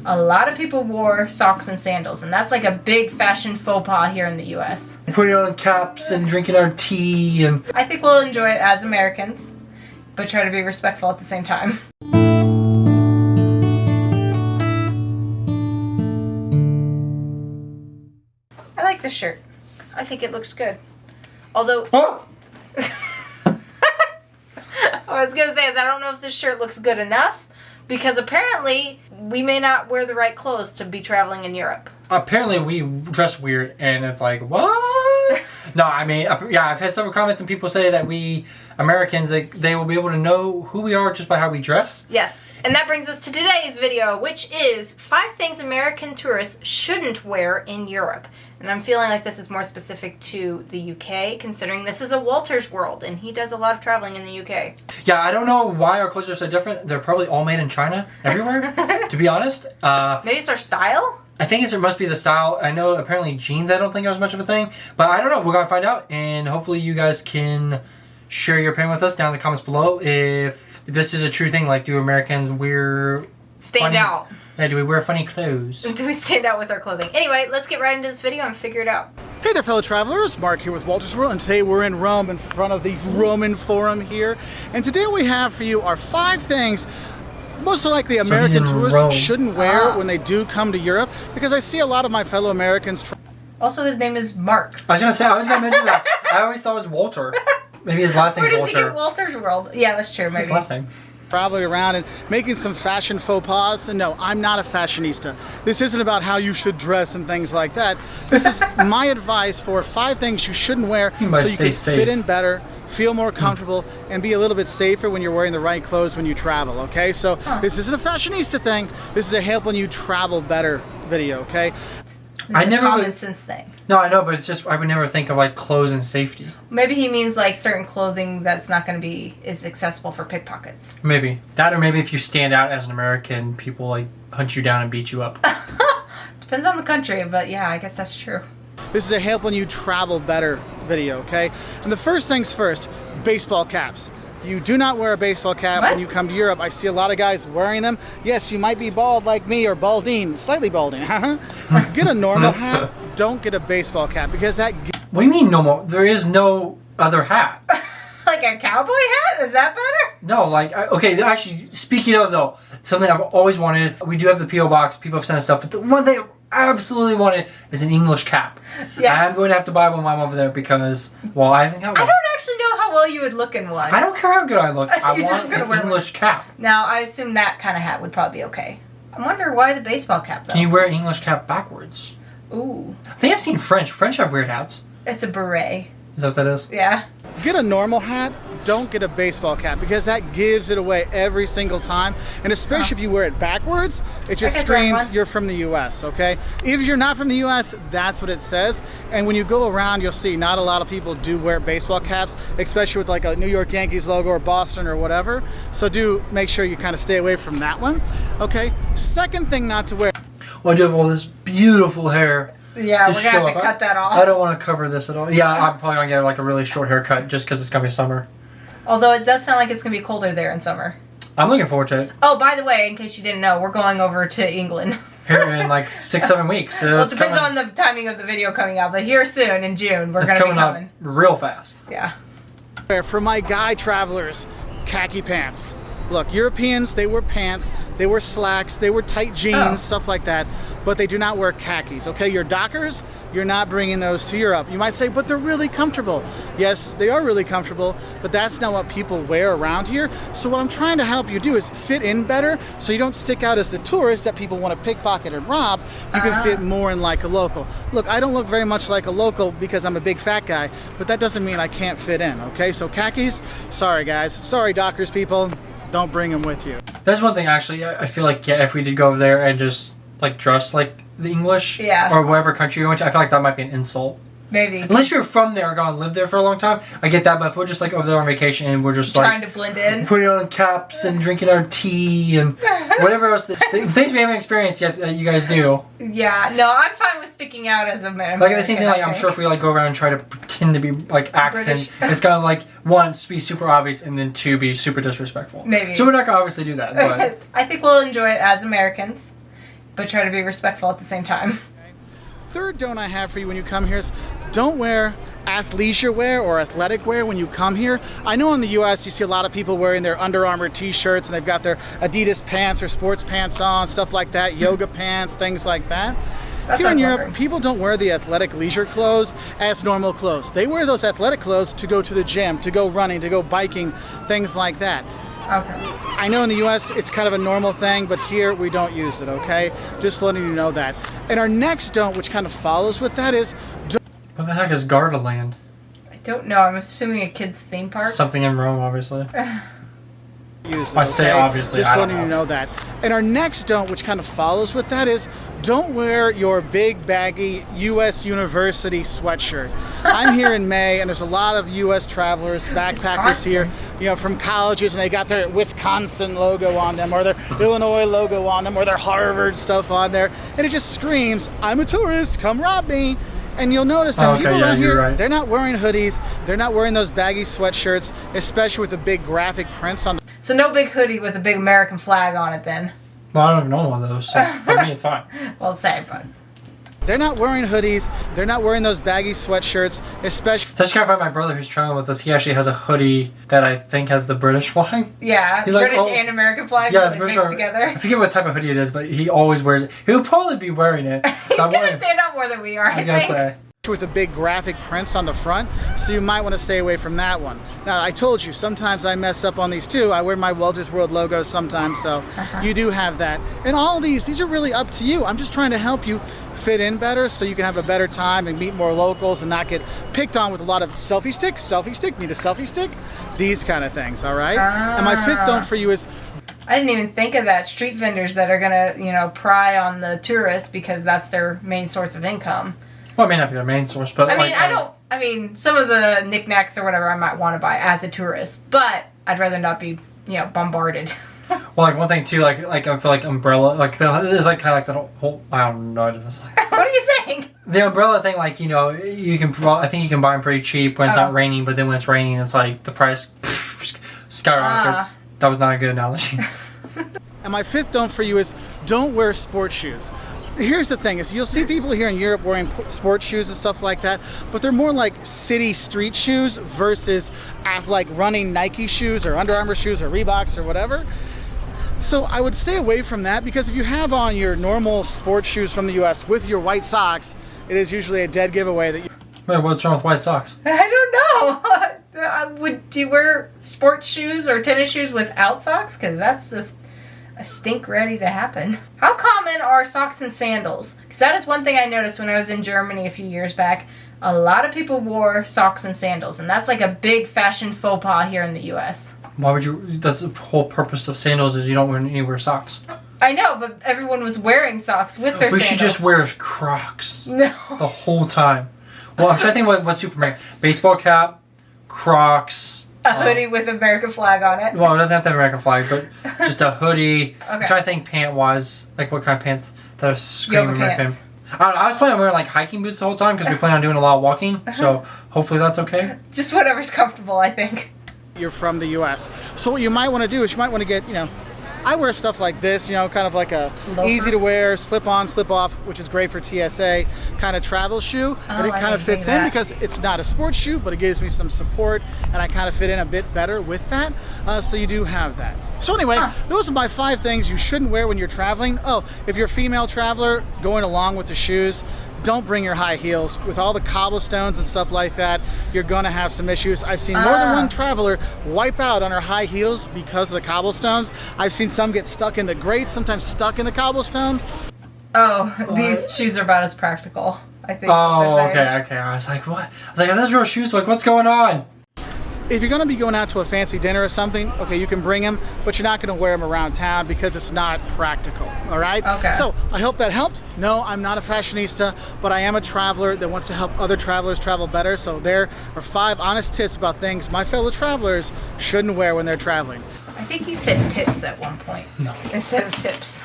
a lot of people wore socks and sandals, and that's like a big fashion faux pas here in the U.S. Putting on caps and drinking our tea, and I think we'll enjoy it as Americans, but try to be respectful at the same time. I like this shirt. I think it looks good. Although... oh! I was going to say is I don't know if this shirt looks good enough, because apparently we may not wear the right clothes to be traveling in Europe. Apparently we dress weird, and it's like, what? No, I mean, yeah, I've had several comments and people say that we Americans, they will be able to know who we are just by how we dress. Yes, and that brings us to today's video, which is 5 things American tourists shouldn't wear in Europe. And I'm feeling like this is more specific to the UK, considering this is a Walter's world, and he does a lot of traveling in the UK. Yeah, I don't know why our clothes are so different. They're probably all made in China, everywhere, to be honest. Maybe it's our style? I think it must be the style. I know apparently jeans I don't think are as much of a thing, but I don't know. We're going to find out, and hopefully you guys can share your opinion with us down in the comments below if this is a true thing. Like, do Americans wear... Stand out. Yeah, do we wear funny clothes? Do we stand out with our clothing? Anyway, let's get right into this video and figure it out. Hey there, fellow travelers. Mark here with Walter's World, and today we're in Rome in front of the Roman Forum here. And today what we have for you are 5 things most likely American tourists shouldn't wear when they do come to Europe, because I see a lot of my fellow Americans... Also, his name is Mark. I was going to mention that. I always thought it was Walter. Maybe his last name is Walter. Where does he get Walter's World? Yeah, that's true, maybe. His last name. Traveling around and making some fashion faux pas. And no, I'm not a fashionista. This isn't about how you should dress and things like that. This is my advice for 5 things you shouldn't wear so you can fit in better, feel more comfortable, and be a little bit safer when you're wearing the right clothes when you travel, okay? So this isn't a fashionista thing. This is a helping you travel better video, okay? It's a common sense thing. No, I know, but it's just I would never think of like clothes and safety. Maybe he means like certain clothing that's not going to be as accessible for pickpockets. Maybe that, or maybe if you stand out as an American, people like hunt you down and beat you up. Depends on the country, but yeah, I guess that's true. This is a helping you travel better video, okay? And the first things first, baseball caps. You do not wear a baseball cap when you come to Europe. I see a lot of guys wearing them. Yes, you might be bald like me, or balding, slightly balding. Get a normal hat. Don't get a baseball cap, because that... What do you mean normal? There is no other hat. Like a cowboy hat? Is that better? No, like, okay, actually, speaking of though, something I've always wanted, we do have the P.O. box, people have sent us stuff, but the one thing I absolutely wanted is an English cap. Yes. I'm going to have to buy one while I'm over there because, well, I haven't got one. I don't actually know how well you would look in one. I don't care how good I look. I want an English cap. Now, I assume that kind of hat would probably be okay. I wonder why the baseball cap, though. Can you wear an English cap backwards? Ooh. I think I've seen French. French have weird hats. It's a beret. Is that what that is? Yeah. Get a normal hat. Don't get a baseball cap, because that gives it away every single time. And especially if you wear it backwards, it just screams you're from the U.S., okay? If you're not from the U.S., that's what it says. And when you go around, you'll see not a lot of people do wear baseball caps, especially with like a New York Yankees logo or Boston or whatever. So do make sure you kind of stay away from that one, okay? Second thing not to wear. Well, I do have all this beautiful hair. Yeah, we're going to have to cut that off. I don't want to cover this at all. Yeah, I'm probably going to get like a really short haircut just because it's going to be summer. Although it does sound like it's going to be colder there in summer. I'm looking forward to it. Oh, by the way, in case you didn't know, we're going over to England. Here in like 6-7 weeks. Well, it depends on the timing of the video coming out, but here soon in June, we're going to be coming. Up real fast. Yeah. For my guy travelers, khaki pants. Look, Europeans, they wear pants, they wear slacks, they wear tight jeans, stuff like that, but they do not wear khakis, okay? Your Dockers, you're not bringing those to Europe. You might say, but they're really comfortable. Yes, they are really comfortable, but that's not what people wear around here. So what I'm trying to help you do is fit in better so you don't stick out as the tourist that people want to pickpocket and rob. You can fit more in like a local. Look, I don't look very much like a local because I'm a big fat guy, but that doesn't mean I can't fit in, okay? So khakis, sorry guys. Sorry Dockers people. Don't bring them with you. That's one thing actually. I feel like if we did go over there and just like dress like the English, or whatever country you went to, I feel like that might be an insult. Maybe. Unless you're from there or gonna live there for a long time, I get that. But if we're just like over there on vacation and we're just trying to blend in, putting on caps and drinking our tea and whatever else, the things we haven't experienced yet that you guys do. Yeah, no, I'm fine with sticking out as a man. Like the same thing. Like I'm sure if we like go around and try to pretend to be like accent, it's gonna like 1 be super obvious and then 2 be super disrespectful. Maybe. So we're not gonna obviously do that. But I think we'll enjoy it as Americans, but try to be respectful at the same time. Third don't I have for you when you come here is don't wear athleisure wear or athletic wear when you come here. I know in the US you see a lot of people wearing their Under Armour t-shirts and they've got their Adidas pants or sports pants on, stuff like that, yoga pants, things like that. Here in Europe, people don't wear the athletic leisure clothes as normal clothes. They wear those athletic clothes to go to the gym, to go running, to go biking, things like that. Okay. I know in the US it's kind of a normal thing, but here we don't use it, okay? Just letting you know that. And our next don't, which kind of follows with that, is What the heck is Gardaland? I don't know. I'm assuming a kid's theme park. Something in Rome, obviously. use it, I say obviously, Just I don't letting you know that. And our next don't, which kind of follows with that, is don't wear your big baggy US University sweatshirt. I'm here in May and there's a lot of US travelers, backpackers here, you know, from colleges, and they got their Wisconsin logo on them or their Illinois logo on them or their Harvard stuff on there, and it just screams, I'm a tourist, come rob me. And you'll notice that people around here, they're not wearing hoodies, they're not wearing those baggy sweatshirts, especially with the big graphic prints on them. So no big hoodie with a big American flag on it then. Well, I don't even know one of those, so for me it's fine. Well, say, but They're not wearing hoodies, they're not wearing those baggy sweatshirts, especially... So I just gotta find my brother who's traveling with us. He actually has a hoodie that I think has the British flag. yeah, He's like, British oh, and American flag yeah, it's really British. mixed together. I forget what type of hoodie it is, but he always wears it. He'll probably be wearing it. He's gonna stand out more than we are, I was gonna say. with the big graphic prints on the front, so you might want to stay away from that one. Now, I told you, sometimes I mess up on these too. I wear my Welch's World logo sometimes, so you do have that. And all these are really up to you. I'm just trying to help you fit in better so you can have a better time and meet more locals and not get picked on with a lot of selfie stick, need a selfie stick, these kind of things, all right? And my fifth don't for you is I didn't even think of that. Street vendors that are gonna, you know, pry on the tourists because that's their main source of income. Well, it may not be their main source, but I mean, some of the knickknacks or whatever I might want to buy as a tourist, but I'd rather not be, you know, bombarded. Well, like one thing too, like I feel like umbrella, like it's like kind of like that whole. I don't know what this is. What are you saying? The umbrella thing, like, you know, you can. I think you can buy them pretty cheap when it's not raining, but then when it's raining, it's like the price skyrockets. That was not a good analogy. And my fifth don't for you is don't wear sports shoes. Here's the thing is you'll see people here in Europe wearing sports shoes and stuff like that, but they're more like city street shoes versus like running Nike shoes or Under Armour shoes or Reeboks or whatever. So I would stay away from that, because if you have on your normal sports shoes from the US with your white socks, it is usually a dead giveaway that you... Wait, what's wrong with white socks? I don't know. Do you wear sports shoes or tennis shoes without socks? Because that's just a stink ready to happen. How common are socks and sandals? Because that is one thing I noticed when I was in Germany a few years back. A lot of people wore socks and sandals, and that's like a big fashion faux pas here in the US. Why would you? That's the whole purpose of sandals, is you don't wear socks. I know, but everyone was wearing socks with their sandals. We should just wear Crocs. No. The whole time. Well, I'm trying to think what Superman. Baseball cap, Crocs. A hoodie with American flag on it. Well, it doesn't have to have American flag, but just a hoodie. Okay. I'm trying to think pant-wise, like what kind of pants that are screaming Yoga American. pants. I was planning on wearing like hiking boots the whole time because we plan on doing a lot of walking, so hopefully that's okay. Just whatever's comfortable, I think. You're from the US. So what you might want to do is you might want to get, you know, I wear stuff like this, you know, kind of like a Loafer? easy to wear, slip on, slip off, which is great for TSA kind of travel shoe. But it I kind of didn't fits think in that. because it's not a sports shoe, but it gives me some support, and I kind of fit in a bit better with that. So you do have that. So anyway, those are my 5 things you shouldn't wear when you're traveling. Oh, if you're a female traveler, going along with the shoes, don't bring your high heels. With all the cobblestones and stuff like that, you're gonna have some issues. I've seen more than one traveler wipe out on her high heels because of the cobblestones. I've seen some get stuck in the grates, sometimes stuck in the cobblestone. Oh, these shoes are about as practical, I think. Oh, okay. I was like, what? I was like, are those real shoes? Like, what's going on? If you're gonna be going out to a fancy dinner or something, okay, you can bring them, but you're not gonna wear them around town because it's not practical, all right? Okay. So, I hope that helped. No, I'm not a fashionista, but I am a traveler that wants to help other travelers travel better. So there are 5 honest tips about things my fellow travelers shouldn't wear when they're traveling. I think he said tits at one point. No. Instead of tips.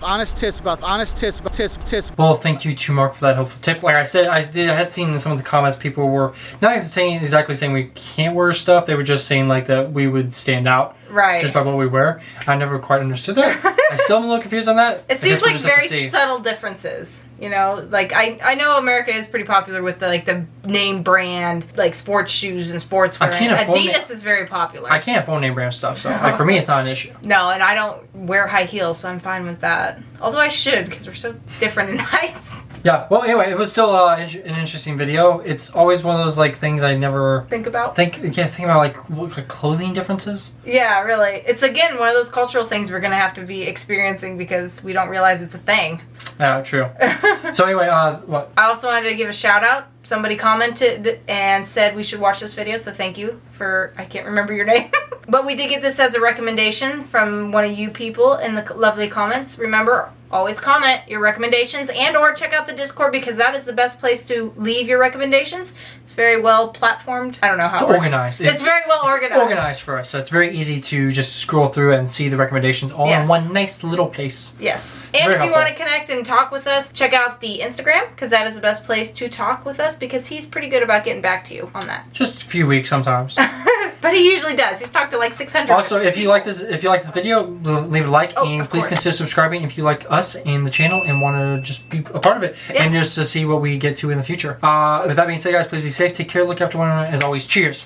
Honest tips about tips. Well, thank you to Mark for that helpful tip. Like I said, I had seen in some of the comments people were not exactly saying we can't wear stuff. They were just saying like that we would stand out Right. just by what we wear. I never quite understood that. I still am a little confused on that. It seems like very subtle differences. You know, like I know America is pretty popular with the name brand, like sports shoes and sportswear. Adidas is very popular. I can't afford name brand stuff, so like for me, it's not an issue. No, and I don't wear high heels, so I'm fine with that. Although I should, because we're so different in height. Yeah. Well, anyway, it was still an interesting video. It's always one of those like things I never think about. Think about like clothing differences. Yeah, really. It's again one of those cultural things we're gonna have to be experiencing because we don't realize it's a thing. Yeah, true. So anyway, what? I also wanted to give a shout out. Somebody commented and said we should watch this video, so thank you for, I can't remember your name. But we did get this as a recommendation from one of you people in the lovely comments. Remember, always comment your recommendations and or check out the Discord because that is the best place to leave your recommendations. It's very well platformed. I don't know how it works. Organized. It's very well organized. Organized for us, so it's very easy to just scroll through and see the recommendations all in one nice little place. Yes. And if you want to connect and talk with us, check out the Instagram because that is the best place to talk with us because he's pretty good about getting back to you on that. Just a few weeks sometimes. But he usually does. He's talked to like 600. Also, if you like this video, leave a like and please consider subscribing if you like us and the channel and want to just be a part of it and just to see what we get to in the future. With that being said, guys, please be safe, take care, look after one another. As always, cheers.